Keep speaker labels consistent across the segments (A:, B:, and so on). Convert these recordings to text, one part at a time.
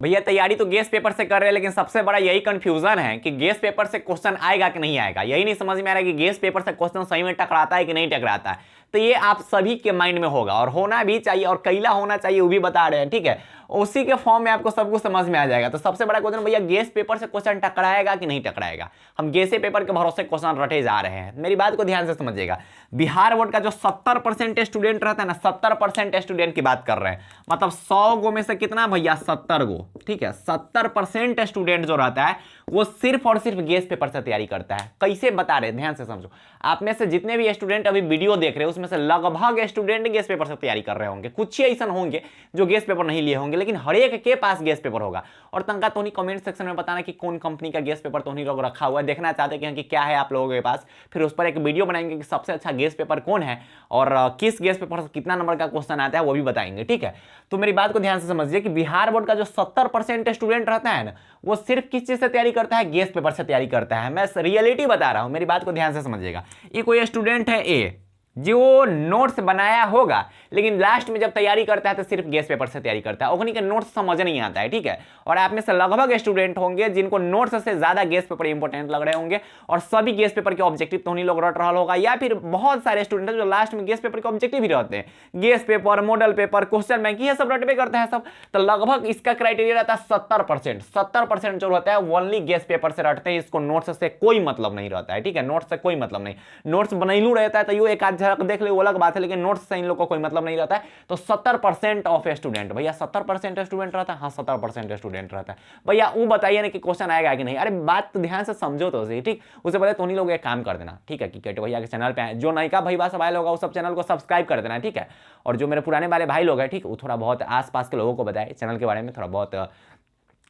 A: भैया तैयारी तो गेस पेपर से कर रहे हैं, लेकिन सबसे बड़ा यही कंफ्यूजन है कि गेस पेपर से क्वेश्चन आएगा कि नहीं आएगा। यही नहीं समझ में आ रहा है कि गेस पेपर से क्वेश्चन सही में टकराता है कि नहीं टकराता है। तो ये आप सभी के माइंड में होगा और होना भी चाहिए, और कैला होना चाहिए वो भी बता रहे हैं, ठीक है। उसी के फॉर्म में आपको सब कुछ समझ में आ जाएगा। तो सबसे बड़ा क्वेश्चन भैया, गेस पेपर से क्वेश्चन टकराएगा कि नहीं टकराएगा। हम गेसे पेपर के भरोसे क्वेश्चन रटे जा रहे हैं। मेरी बात को ध्यान से समझिएगा। बिहार बोर्ड का जो 70% स्टूडेंट रहता है ना, 70% स्टूडेंट की बात कर रहे हैं, मतलब 100 गो में से कितना भैया, 70 गो, ठीक है। 70% स्टूडेंट जो रहता है वो सिर्फ और सिर्फ गेस पेपर से तैयारी करता है। कैसे बता रहे हैं, ध्यान से समझो। आप में से जितने भी स्टूडेंट अभी वीडियो देख रहे हैं उसमें से लगभग स्टूडेंट गेस पेपर से तैयारी कर रहे होंगे। कुछ ही ऐसा होंगे जो गेस पेपर नहीं लिए होंगे, लेकिन हर एक के पास गेस पेपर होगा। और तंका तो नहीं कमेंट सेक्शन में बताना कि कौन कंपनी का गेस पेपर तो नहीं लोग रखा हुआ है, देखना चाहते हैं कि क्या है आप लोगों के पास। फिर उस पर एक वीडियो बनाएंगे कि सबसे अच्छा गेस पेपर कौन है और किस गेस पेपर से कितना नंबर का क्वेश्चन आता है वो भी बताएंगे, ठीक है। तो मेरी बात को ध्यान से समझिए कि बिहार बोर्ड का जो 70% स्टूडेंट रहता है ना, वो सिर्फ किस चीज से तैयारी करता है, गेस पेपर से तैयारी करता है। मैं रियलिटी बता रहा हूं, मेरी बात को ध्यान से समझिएगा। ये कोई स्टूडेंट है ए, जो नोट्स बनाया होगा, लेकिन लास्ट में जब तैयारी करता है तो सिर्फ गेस पेपर से तैयारी करता है, उन्हीं के नोट्स समझ नहीं आता है, ठीक है। और आप में से लगभग स्टूडेंट होंगे जिनको नोट्स से ज्यादा गेस पेपर इंपॉर्टेंट लग रहे होंगे, और सभी गेस पेपर के ऑब्जेक्टिव तो उन्हीं लोग रट रहा होगा। या फिर बहुत सारे स्टूडेंट जो लास्ट में गेस पेपर के ऑब्जेक्टिव भी रहते हैं, guess paper, model paper, question bank, ये सब रटबे करते हैं सब। तो लगभग इसका क्राइटेरिया रहता है 70%। 70% जो रहता है ओनली गेस पेपर से रटते हैं, इसको नोट्स से कोई मतलब नहीं रहता है, ठीक है। नोट्स से कोई मतलब नहीं, नोट्स बनैलू रहता है तो यो एक आध झलक देख ले वो अलग बात है, लेकिन नोट्स से इन लोग को कोई मतलब नहीं रहता है। तो 70% ऑफ स्टूडेंट, भैया 70% स्टूडेंट रहता है, हाँ 70% स्टूडेंट रहता है। भैया वो बताइए ना कि क्वेश्चन आएगा कि नहीं। अरे बात तो ध्यान से समझो तो सही, ठीक। उससे पहले तो नहीं लोग एक काम कर देना, ठीक है, कि केटे भैया के चैनल पे जो नयका भाई सब आए लोग वो सब चैनल को सब्सक्राइब कर देना, ठीक है। और जो मेरे पुराने वाले भाई लोग हैं, ठीक, वो थोड़ा बहुत आसपास के लोगों को बताए चैनल के बारे में, थोड़ा बहुत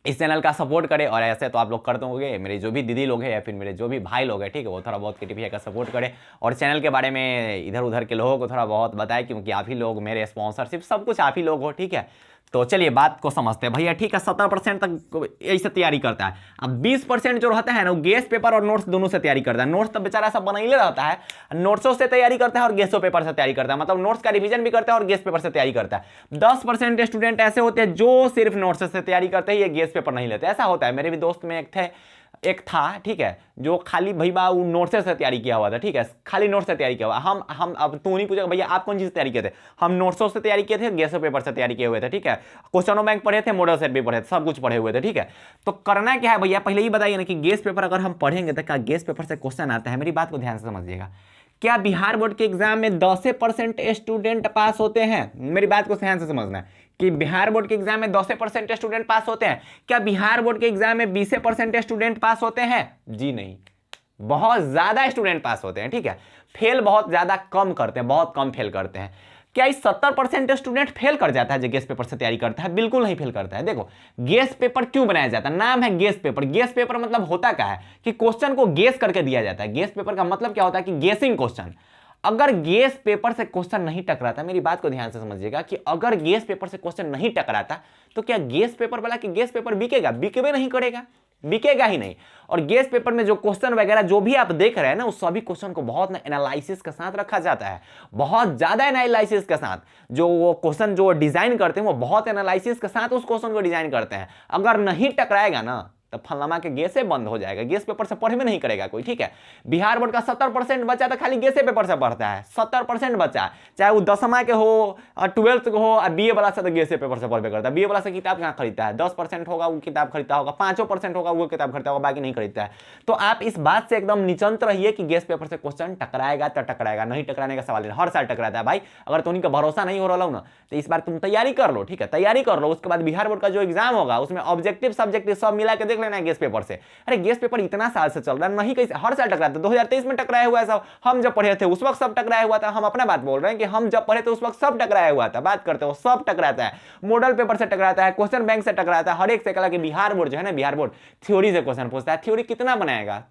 A: इस चैनल का सपोर्ट करें। और ऐसे तो आप लोग करते होंगे, मेरे जो भी दीदी लोग हैं या फिर मेरे जो भी भाई लोग हैं, ठीक है, वो थोड़ा बहुत केटी भैया का सपोर्ट करें और चैनल के बारे में इधर उधर के लोगों को थोड़ा बहुत बताएं, क्योंकि आप ही लोग मेरे स्पॉन्सरशिप सब कुछ आप ही लोग हो, ठीक है। तो चलिए बात को समझते हैं भैया, ठीक है। 70% तक ऐसे तैयारी करता है। अब 20% जो रहता है ना, वो गेस पेपर और नोट्स दोनों से तैयारी करता है। नोट्स तो बेचारा सब बनैले रहता है, नोट्सों से तैयारी करता है और गेसो पेपर से तैयारी करता है, मतलब नोट्स का रिवीजन भी करता है और गेस पेपर से तैयारी करता है। 10% स्टूडेंट ऐसे होते हैं जो सिर्फ नोट्स से तैयारी करते हैं, ये गेस पेपर नहीं लेते। ऐसा होता है, मेरे भी दोस्त में एक था, ठीक है, जो खाली भैया वो नोट्स से तैयारी किया हुआ था, ठीक है, खाली नोट्स से तैयारी किया हुआ। हम अब तू नहीं पूछेगा भैया आप कौन चीज से तैयारी किए थे, हम नोट्सों से तैयारी किए थे, गेसो पेपर से तैयारी किए हुए थे, ठीक है। क्वेश्चनों बैंक पढ़े थे, मॉडल सेट भी पढ़े थे, सब कुछ पढ़े हुए थे, ठीक है। तो करना क्या है भैया, पहले ही बताइए ना कि गेस पेपर अगर हम पढ़ेंगे तो क्या गेस पेपर से क्वेश्चन आता है। मेरी बात को ध्यान से समझिएगा। क्या बिहार बोर्ड के एग्जाम में 10% स्टूडेंट पास होते हैं? मेरी बात को ध्यान से समझना है कि बिहार बोर्ड के एग्जाम में 10% स्टूडेंट पास होते हैं। क्या बिहार बोर्ड के एग्जाम में 20% स्टूडेंट पास होते हैं? जी नहीं, बहुत ज्यादा स्टूडेंट पास होते हैं, ठीक है। फेल बहुत ज्यादा कम करते हैं, बहुत कम फेल करते हैं। क्या इस 70% स्टूडेंट फेल कर जाता है जो गेस पेपर से तैयारी करता है? बिल्कुल नहीं फेल करता है। देखो गेस पेपर क्यों बनाया जाता है, नाम है गेस पेपर। गेस पेपर मतलब होता क्या है कि क्वेश्चन को गेस करके दिया जाता है। गेस पेपर का मतलब क्या होता है कि गेसिंग क्वेश्चन। अगर गेस पेपर से क्वेश्चन नहीं टकराता, मेरी बात को ध्यान से समझिएगा कि अगर गेस पेपर से क्वेश्चन नहीं टकराता तो क्या गेस पेपर वाला कि गेस पेपर बिकेगा? बिकेबे नहीं करेगा, बिकेगा ही नहीं। और गेस पेपर में जो क्वेश्चन वगैरह जो भी आप देख रहे हैं ना, उस सभी क्वेश्चन को बहुत एनालिसिस के साथ रखा जाता है, बहुत ज्यादा एनालिसिस के साथ। जो वो क्वेश्चन जो डिजाइन करते हैं वो बहुत एनालिसिस के साथ उस क्वेश्चन को डिजाइन करते हैं। अगर नहीं टकराएगा ना तो फलामा के गेसे बंद हो जाएगा, गेस पेपर से पढ़े में नहीं करेगा कोई, ठीक है। बिहार बोर्ड का 70% बच्चा तो खाली गेसे पेपर से पढ़ता है। 70% बच्चा, चाहे वो 10वीं के हो, 12th के हो, बीए वाला से तो गेसे पेपर से पढ़े करता है। बीए वाला से किताब कहाँ खरीदता है? 10% होगा वो किताब खरीदता होगा, 5% होगा वो किताब खरीदता होगा, बाकी नहीं खरीदता है। तो आप इस बात से एकदम निचंत रहिए कि गेस पेपर से क्वेश्चन टकराएगा तो टकराएगा, नहीं टकराने का सवाल नहीं। हर साल टकराता है भाई। अगर तुम्हें का भरोसा नहीं हो रहा हो ना तो इस बार तुम तैयारी कर लो, ठीक है, तैयारी कर लो। उसके बाद बिहार बोर्ड का जो एग्जाम होगा उसमें ऑब्जेक्टिव सब्जेक्टिव सब मिला के देख लेना है गेस पेपर से। अरे गेस पेपर इतना साल से चल रहा है, नहीं कैसे हर साल टकराता है। 2023 में टकराया हुआ है सब, हम जब पढ़े थे उस वक्त सब टकराया हुआ था। हम अपना बात बोल रहे हैं कि हम जब पढ़े थे उस वक्त सब टकराया हुआ था। बात करते हो सब टकराता है, मॉडल पेपर से टकराता है, क्वेश्चन बैंक से टकराता है, हर एक से। कला कि बिहार बोर्ड जो है ना, बिहार बोर्ड थ्योरी से क्वेश्चन पूछता है। थ्योरी कितना बनाएगा?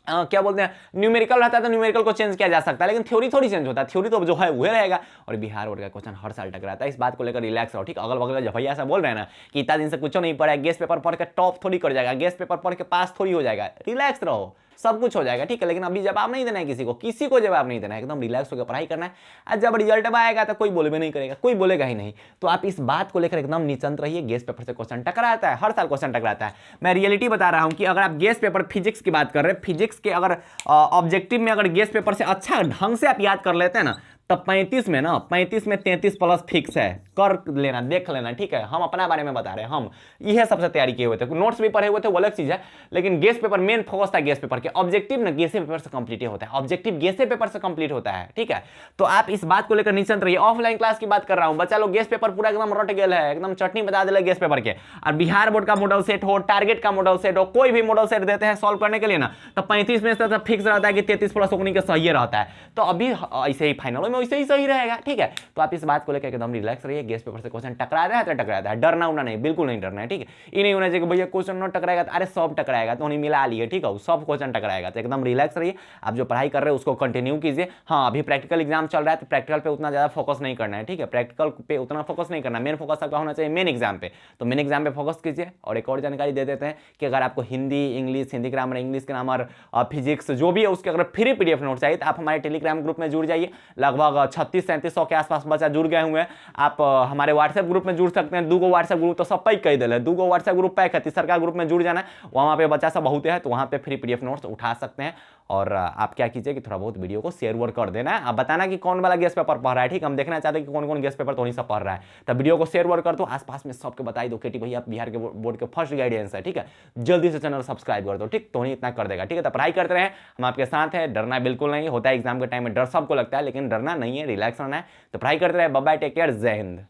A: क्या बोलते हैं, न्यूमेरिकल रहता है तो न्यूमेरिकल को चेंज किया जा सकता है, लेकिन थ्योरी थोड़ी चेंज होता है। थ्योरी तो जो है वह रहेगा। और बिहार बोर्ड का क्वेश्चन हर साल टकराता है। इस बात को लेकर रिलैक्स रहो, ठीक। अगल बगल भैया ऐसा बोल रहे हैं ना कि इतना दिन से कुछ नहीं पढ़ा, गेस पेपर पढ़ के टॉप थोड़ी कर जाएगा, गेस पेपर पढ़ के पास थोड़ी हो जाएगा। रिलैक्स रहो, सब कुछ हो जाएगा, ठीक है। लेकिन अभी जवाब नहीं देना है किसी को जवाब नहीं देना है, एकदम रिलैक्स होकर पढ़ाई करना है। आज जब रिजल्ट आएगा तो कोई बोले भी नहीं करेगा, कोई बोलेगा ही नहीं। तो आप इस बात को लेकर एकदम निश्चिंत रहिए, गेस्ट पेपर से क्वेश्चन टकराता है, हर साल क्वेश्चन टकराता है। मैं रियलिटी बता रहा हूं कि अगर आप गेस्ट पेपर फिजिक्स की बात कर रहे हैं, फिजिक्स के अगर ऑब्जेक्टिव में अगर गेस्ट पेपर से अच्छा ढंग से आप याद कर लेते हैं ना, तब 35 में 33 प्लस फिक्स है, कर लेना, देख लेना, ठीक है। हम अपना बारे में बता रहे हैं, हम यह सबसे तैयारी किए हुए थे, नोट्स भी पढ़े हुए थे, वो अलग चीज है। लेकिन गेस्ट पेपर मेन फोकस था गेस्ट पेपर के। ऑब्जेक्टिव ना गेस्ट पेपर से कंप्लीट होता है, ऑब्जेक्टिव गेस्ट पेपर से कंप्लीट होता है, ठीक है। तो आप इस बात को लेकर निश्चिंत रहिए। ऑफलाइन क्लास की बात कर रहा हूं, बच्चा लोग गेस्ट पेपर पूरा एकदम रट गया है, एकदम चटनी बता दिला गेस्ट पेपर के। और बिहार बोर्ड का मॉडल सेट हो, टारगेट का मॉडल सेट हो, कोई भी मॉडल सेट देते हैं सॉल्व करने के लिए ना, तो 35 में से फिक्स रहता है कि 33 प्लस उन्हीं का सही रहता है। तो अभी ऐसे ही फाइनल में वैसे ही सही रहेगा, ठीक है। तो आप इस बात को लेकर एकदम रिलैक्स रहिए। गेस्ट पेपर से क्वेश्चन टकरा रहा है तो टकराता है, डरना उना नहीं, बिल्कुल नहीं डरना है, ठीक है। ये नहीं होना चाहिए कि भैया क्वेश्चन न टकराएगा तो अरे सब टकराएगा, तो उन्हें मिला लिए, ठीक है, सब क्वेश्चन टकराएगा। तो एकदम रिलैक्स रहिए, आप जो पढ़ाई कर रहे हैं उसको कंटिन्यू कीजिए। हाँ, अभी प्रैक्टिकल एग्जाम चल रहा है तो प्रैक्टिकल पे उतना ज्यादा फोकस नहीं करना है, ठीक है। प्रैक्टिकल पे उतना फोकस नहीं करना, मेन फोकस आपका होना चाहिए मेन एग्जाम पे। तो मेन एग्जाम पे फोकस कीजिए। और एक और जानकारी दे देते हैं कि अगर आपको Hindi, English, Hindi grammar, English grammar, physics जो भी है उसके अगर फ्री पीडीएफ नोट चाहिए तो आप हमारे टेलीग्राम ग्रुप में जुड़ जाइए। लगभग 3600-3700 के आसपास बच्चा जुड़ गए हुए हैं। आप हमारे व्हाट्सएप ग्रुप में जुड़ सकते हैं। 2 व्हाट्सएप ग्रुप तो सब पैक कह दिले, 2 व्हाट्सएप ग्रुप पैक है, तीसरा ग्रुप में जुड़ जाना है, वहाँ पे बच्चा सब बहुत है, तो वहाँ पे फ्री पीडीएफ नोट्स उठा सकते हैं। और आप क्या कीजिए कि थोड़ा बहुत वीडियो को शेयर वर्ड कर देना है, आप बताना कि कौन वाला गेस्ट पेपर पढ़ रहा है, ठीक। हम देखना चाहते हैं कि कौन कौन गेस्ट पेपर तो नहीं सब पढ़ रहा है। तब वीडियो को शेयर वर्ड कर दो, आसपास में सबके बताई दो कि भैया बिहार के बोर्ड के फर्स्ट गाइडेंस है, ठीक है। जल्दी से चैनल सब्सक्राइब कर दो, ठीक, तो नहीं इतना कर देगा, ठीक है। तो पढ़ाई करते रहे, हम आपके साथ हैं, डरना बिल्कुल नहीं होता है। एग्जाम के टाइम में डर सबको लगता है, लेकिन डरना नहीं है, रिलैक्स रहना है। तो पढ़ाई करते रहे। बाय बाय, टेक केयर, जय हिंद।